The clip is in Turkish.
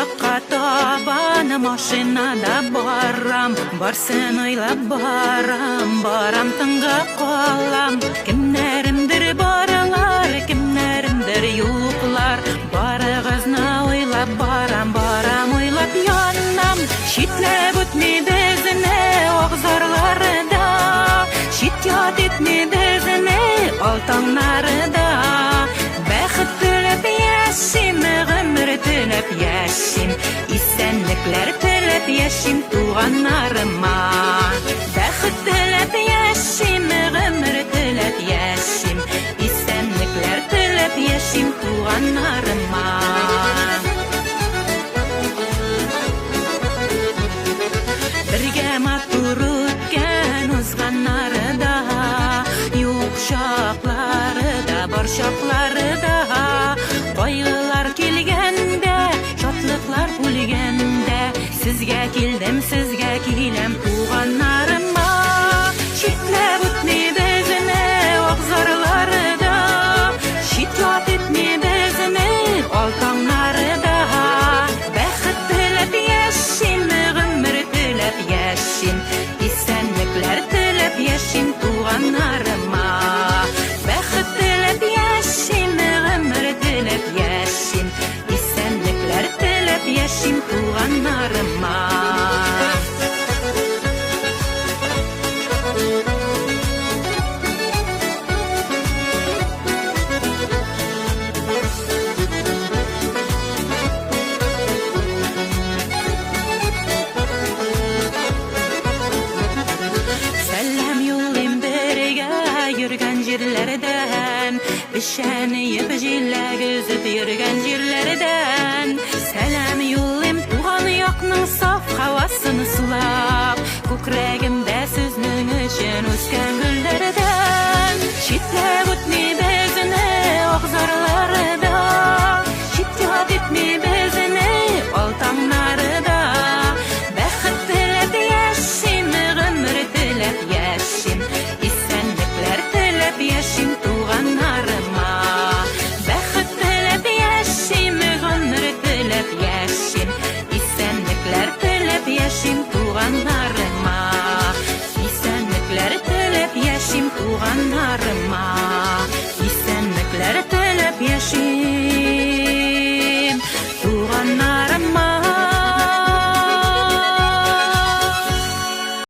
yakka taban maşinada baram, barсын oylap baram tınga qalam. Kimlerimdir barlar, kimlerimdir yo'qlar, barıg'izna oylap baram oylap yonam. Shitlab o'tmaydi izini og'zorlarida, shityot etmaydi izini oltonlarida. Baxt tilab yashim, g'umr tilab yashim, esenliklar tilab yashim tuğanlarıma. Baxt tilab yashim, g'umr tilab yashim, esenliklar tilab yashim tuğanlarıma. Birga matur o'tgan o'zg'anlarida, yo'q shoqlarida, bor shoqlarida. Qo'ygilar kelganda, shodliqlar bo'lganda, sizga keldim, sizga kelam tuğanlarıma. Shitlab o'tmaydi izini og'zorlarida, shityot etmaydi izini oltonlarida. Baxt tilab yashim, g'umr tilab yashim, esenliklar tilab yashim tuğanlarıma. Baxt tilab yashim, g'umr tilab yashim, esenliklar tilab yashim tuğanlarıma. Yürgen yerlerden, bişeniyip jillak üzüp yürgen yerlerden. Selam yollayım tuğan yakның saf havasını sulap, ko'kragimda sizning uchun o'sgan gullardan. Shitlab o'tmaydi izini og'zorlarida, shityot etmaydi izini oltonlarida. Baxt tilab yashim, g'umr tilab yashim, esenliklar tilab yashim